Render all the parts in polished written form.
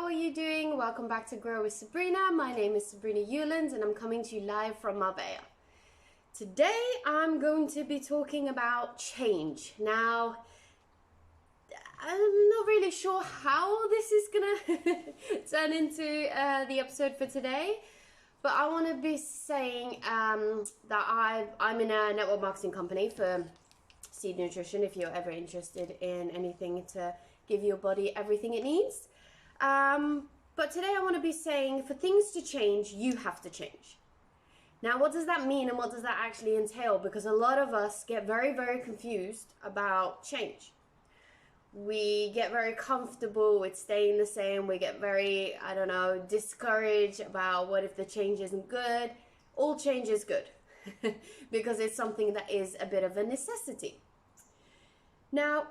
are you doing? Welcome back to Grow With Sabrina. My name is Sabrina Yuland and I'm coming to you live from Marbella. Today I'm going to be talking about change. Now, I'm not really sure how this is gonna turn into the episode for today, but I want to be saying that I'm in a network marketing company for Seed Nutrition, if you're ever interested in anything to give your body everything it needs. But today I want to be saying, for things to change, you have to change. Now, what does that mean and what does that actually entail? Because a lot of us get very, very confused about change. We get very comfortable with staying the same. We get very, discouraged about what if the change isn't good. All change is good because it's something that is a bit of a necessity. Now,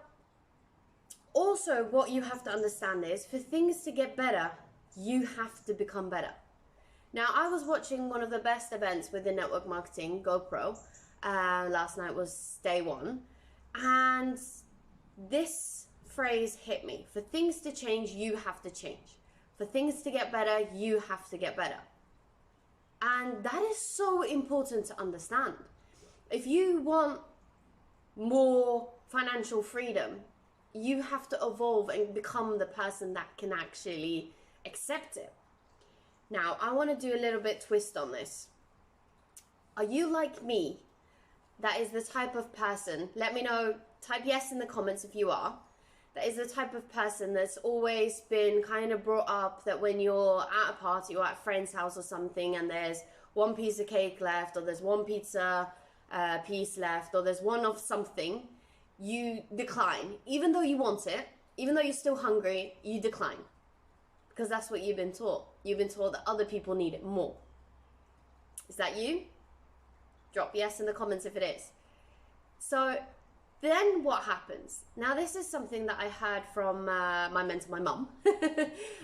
also, what you have to understand is, for things to get better, you have to become better. Now, I was watching one of the best events within network marketing, GoPro. Last night was day one. And this phrase hit me. For things to change, you have to change. For things to get better, you have to get better. And that is so important to understand. If you want more financial freedom, you have to evolve and become the person that can actually accept it. Now, I want to do a little bit twist on this. Are you like me? That is the type of person, let me know, type yes in the comments if you are. That is the type of person that's always been kind of brought up that when you're at a party or at a friend's house or something and there's one piece of cake left, or there's one pizza piece left, or there's one of something, you decline. Even though you want it, even though you're still hungry, you decline. Because that's what you've been taught. You've been taught that other people need it more. Is that you? Drop yes in the comments if it is. So then what happens? Now, this is something that I heard from my mentor, my mum,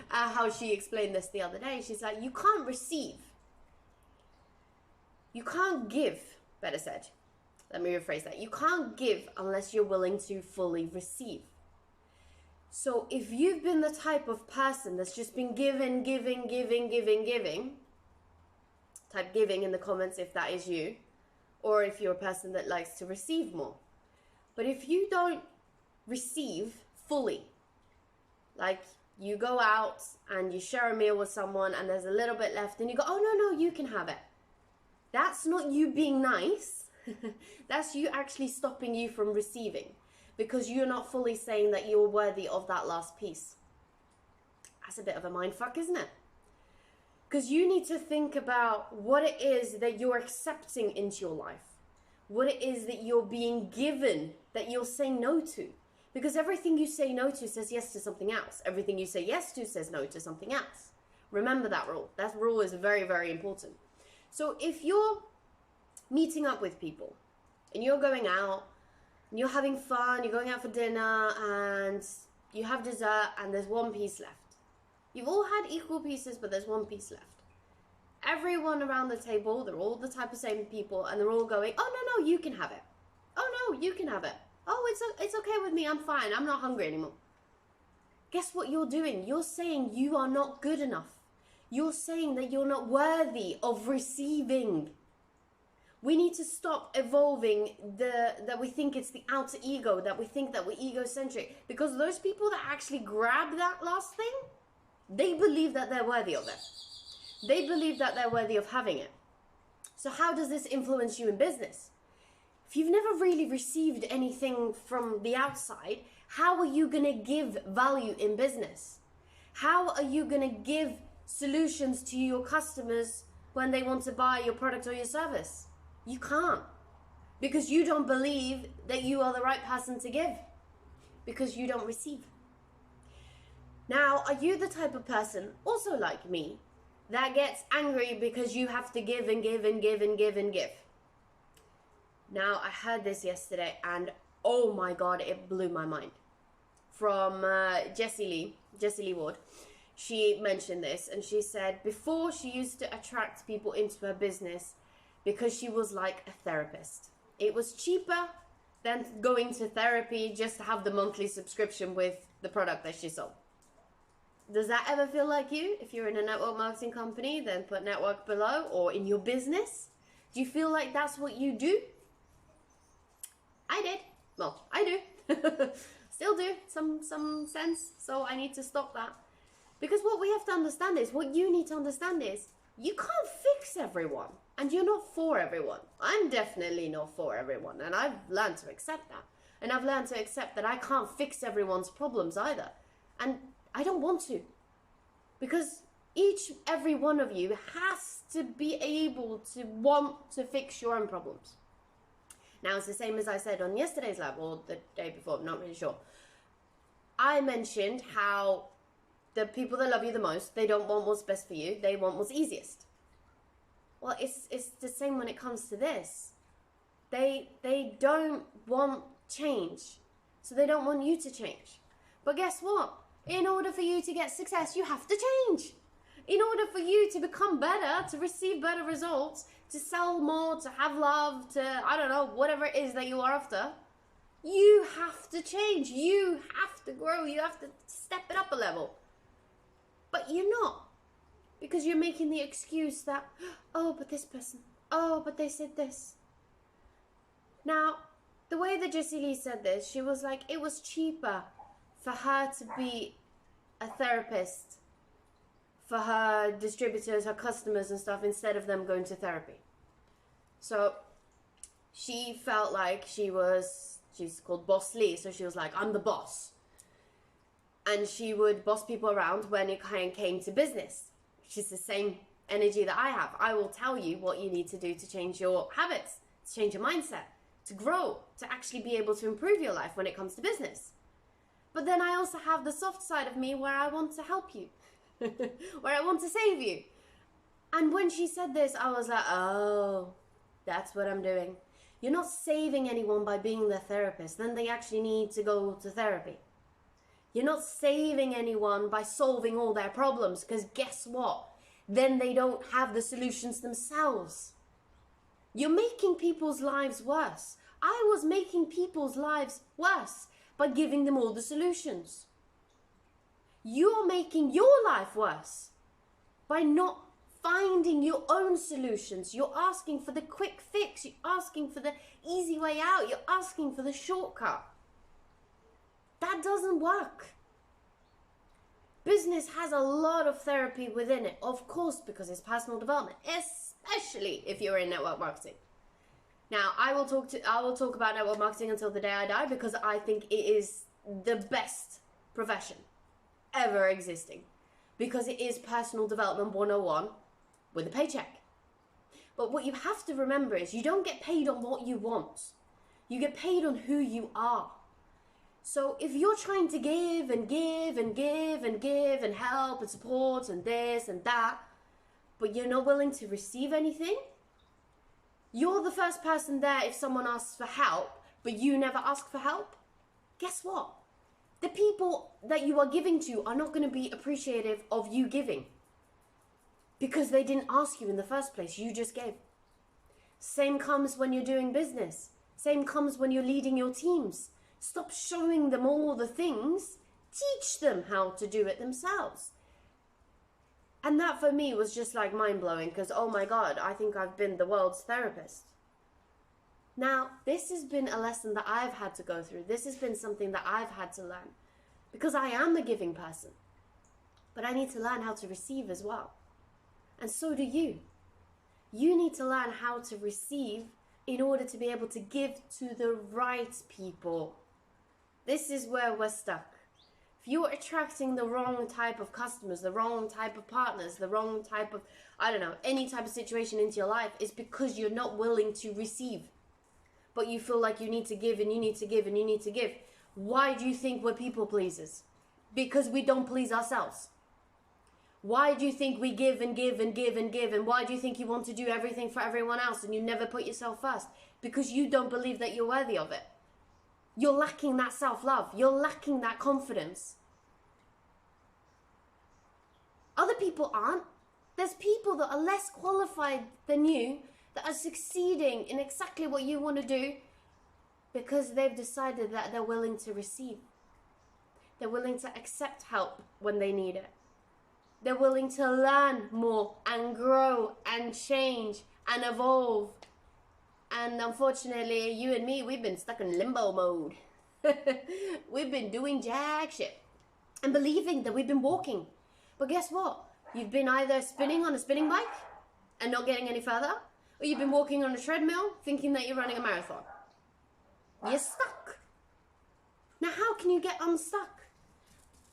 how she explained this the other day. She's like, you can't receive. You can't give, better said. Let me rephrase that. You can't give unless you're willing to fully receive. So if you've been the type of person that's just been giving, type giving in the comments if that is you, or if you're a person that likes to receive more. But if you don't receive fully, like you go out and you share a meal with someone and there's a little bit left and you go, oh, no, you can have it. That's not you being nice. That's you actually stopping you from receiving, because you're not fully saying that you're worthy of that last piece. That's a bit of a mindfuck, isn't it? Because you need to think about what it is that you're accepting into your life, what it is that you're being given that you'll say no to. Because everything you say no to says yes to something else. Everything you say yes to says no to something else. Remember that rule. That rule is very, very important. So if you're meeting up with people and you're going out and you're having fun, you're going out for dinner and you have dessert and there's one piece left. You've all had equal pieces, but there's one piece left. Everyone around the table, they're all the type of same people, and they're all going, oh, no, you can have it. Oh, no, you can have it. Oh, it's okay with me, I'm fine, I'm not hungry anymore. Guess what you're doing? You're saying you are not good enough. You're saying that you're not worthy of receiving. We need to stop evolving that we think it's the outer ego, that we think that we're egocentric. Because those people that actually grab that last thing, they believe that they're worthy of it. They believe that they're worthy of having it. So how does this influence you in business? If you've never really received anything from the outside, how are you going to give value in business? How are you going to give solutions to your customers when they want to buy your product or your service? You can't, because you don't believe that you are the right person to give, because you don't receive. Now, are you the type of person, also like me, that gets angry because you have to give and give and give and give and give? Now, I heard this yesterday and oh my God, it blew my mind. From Jessie Lee Ward. She mentioned this and she said before she used to attract people into her business because she was like a therapist. It was cheaper than going to therapy just to have the monthly subscription with the product that she sold. Does that ever feel like you? If you're in a network marketing company, then put network below, or in your business. Do you feel like that's what you do? I did. Well, I do. Still do, some sense. So I need to stop that. Because what we have to understand is, what you need to understand is, you can't fix everyone. And you're not for everyone. I'm definitely not for everyone. And I've learned to accept that. And I've learned to accept that I can't fix everyone's problems either. And I don't want to. Because every one of you has to be able to want to fix your own problems. Now, it's the same as I said on yesterday's live, or the day before, I'm not really sure. I mentioned how the people that love you the most, they don't want what's best for you, they want what's easiest. Well, it's the same when it comes to this. They don't want change, so they don't want you to change. But guess what? In order for you to get success, you have to change. In order for you to become better, to receive better results, to sell more, to have love, to, I don't know, whatever it is that you are after, you have to change. You have to grow. You have to step it up a level. But you're not. Because you're making the excuse that, oh, but this person, oh, but they said this. Now, the way that Jessie Lee said this, she was like, it was cheaper for her to be a therapist for her distributors, her customers and stuff, instead of them going to therapy. So she felt like she's called Boss Lee, so she was like, I'm the boss. And she would boss people around when it came to business, which is the same energy that I have. I will tell you what you need to do to change your habits, to change your mindset, to grow, to actually be able to improve your life when it comes to business. But then I also have the soft side of me where I want to help you, where I want to save you. And when she said this, I was like, oh, that's what I'm doing. You're not saving anyone by being their therapist. Then they actually need to go to therapy. You're not saving anyone by solving all their problems, because guess what? Then they don't have the solutions themselves. You're making people's lives worse. I was making people's lives worse by giving them all the solutions. You're making your life worse by not finding your own solutions. You're asking for the quick fix. You're asking for the easy way out. You're asking for the shortcut. That doesn't work. Business has a lot of therapy within it, of course, because it's personal development, especially if you're in network marketing. Now, I will talk about network marketing until the day I die, because I think it is the best profession ever existing, because it is personal development 101 with a paycheck. But what you have to remember is, you don't get paid on what you want. You get paid on who you are. So if you're trying to give and give and give and give and help and support and this and that, but you're not willing to receive anything, you're the first person there if someone asks for help, but you never ask for help, guess what? The people that you are giving to are not going to be appreciative of you giving, because they didn't ask you in the first place. You just gave. Same comes when you're doing business. Same comes when you're leading your teams. Stop showing them all the things. Teach them how to do it themselves. And that for me was just like mind-blowing, because oh my God, I think I've been the world's therapist. Now, this has been a lesson that I've had to go through. This has been something that I've had to learn, because I am a giving person. But I need to learn how to receive as well. And so do you. You need to learn how to receive in order to be able to give to the right people. This is where we're stuck. If you're attracting the wrong type of customers, the wrong type of partners, the wrong type of, I don't know, any type of situation into your life, it's because you're not willing to receive. But you feel like you need to give and you need to give and you need to give. Why do you think we're people pleasers? Because we don't please ourselves. Why do you think we give and give and give and give? And why do you think you want to do everything for everyone else and you never put yourself first? Because you don't believe that you're worthy of it. You're lacking that self-love. You're lacking that confidence. Other people aren't. There's people that are less qualified than you that are succeeding in exactly what you want to do because they've decided that they're willing to receive. They're willing to accept help when they need it. They're willing to learn more and grow and change and evolve. And unfortunately, you and me, we've been stuck in limbo mode. We've been doing jack shit and believing that we've been walking. But guess what? You've been either spinning on a spinning bike and not getting any further, or you've been walking on a treadmill thinking that you're running a marathon. You're stuck. Now, how can you get unstuck?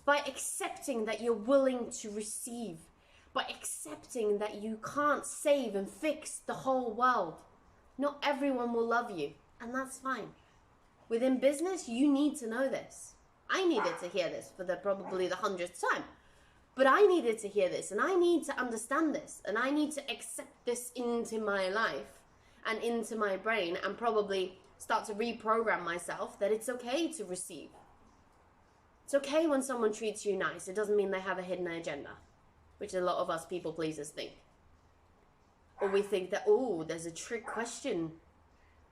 By accepting that you're willing to receive. By accepting that you can't save and fix the whole world. Not everyone will love you, and that's fine. Within business, you need to know this. I needed to hear this for probably the 100th time. But I needed to hear this, and I need to understand this, and I need to accept this into my life and into my brain, and probably start to reprogram myself that it's okay to receive. It's okay when someone treats you nice. It doesn't mean they have a hidden agenda, which a lot of us people pleasers think. Or we think that, oh, there's a trick question.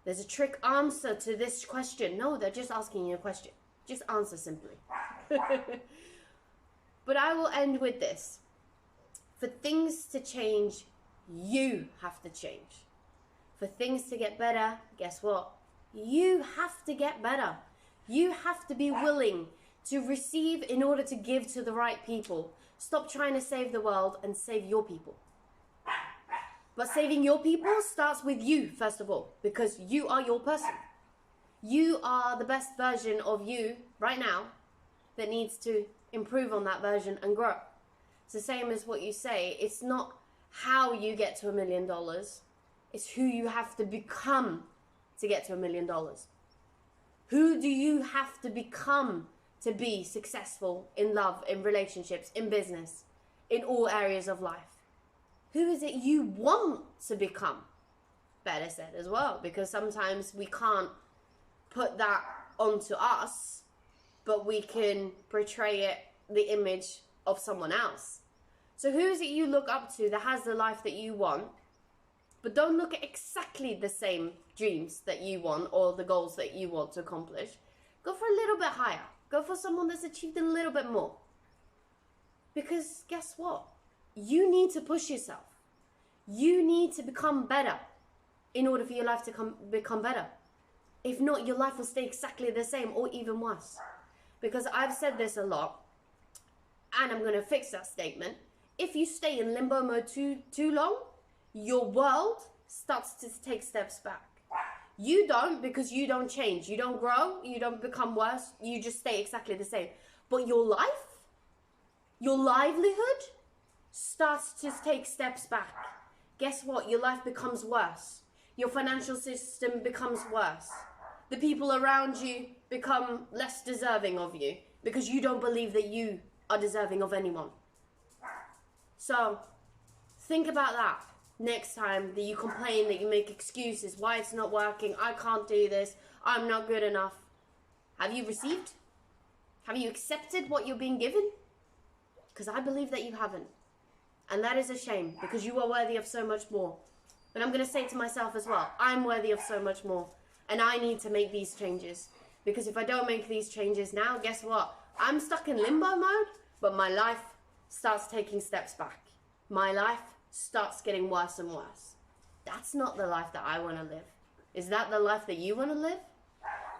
There's a trick answer to this question. No, they're just asking you a question. Just answer simply. But I will end with this. For things to change, you have to change. For things to get better, guess what? You have to get better. You have to be willing to receive in order to give to the right people. Stop trying to save the world and save your people. But saving your people starts with you, first of all, because you are your person. You are the best version of you right now that needs to improve on that version and grow. It's the same as what you say. It's not how you get to $1 million. It's who you have to become to get to $1 million. Who do you have to become to be successful in love, in relationships, in business, in all areas of life? Who is it you want to become? Better said as well, because sometimes we can't put that onto us, but we can portray it, the image of someone else. So who is it you look up to that has the life that you want? But don't look at exactly the same dreams that you want or the goals that you want to accomplish. Go for a little bit higher. Go for someone that's achieved a little bit more. Because guess what? You need to push yourself. You need to become better in order for your life to become better. If not, your life will stay exactly the same or even worse. Because I've said this a lot, and I'm going to fix that statement. If you stay in limbo mode too long, your world starts to take steps back. You don't, because you don't change. You don't grow. You don't become worse. You just stay exactly the same. But your life, your livelihood starts to take steps back. Guess what? Your life becomes worse. Your financial system becomes worse. The people around you become less deserving of you because you don't believe that you are deserving of anyone. So think about that next time that you complain, that you make excuses, why it's not working, I can't do this, I'm not good enough. Have you received? Have you accepted what you're being given? Because I believe that you haven't. And that is a shame, because you are worthy of so much more. And I'm going to say to myself as well, I'm worthy of so much more. And I need to make these changes. Because if I don't make these changes now, guess what? I'm stuck in limbo mode, but my life starts taking steps back. My life starts getting worse and worse. That's not the life that I want to live. Is that the life that you want to live?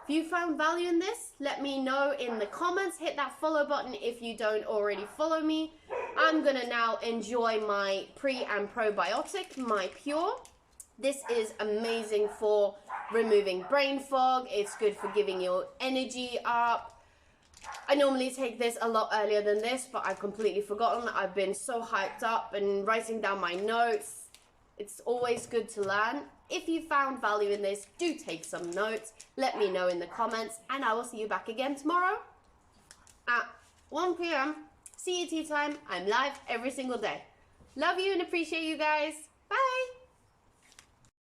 If you found value in this, let me know in the comments. Hit that follow button if you don't already follow me. I'm going to now enjoy my pre and probiotic, my Pure. This is amazing for removing brain fog. It's good for giving your energy up. I normally take this a lot earlier than this, but I've completely forgotten. I've been so hyped up and writing down my notes. It's always good to learn. If you found value in this, do take some notes. Let me know in the comments, and I will see you back again tomorrow at 1 p.m. CET time. I'm live every single day. Love you and appreciate you guys. Bye.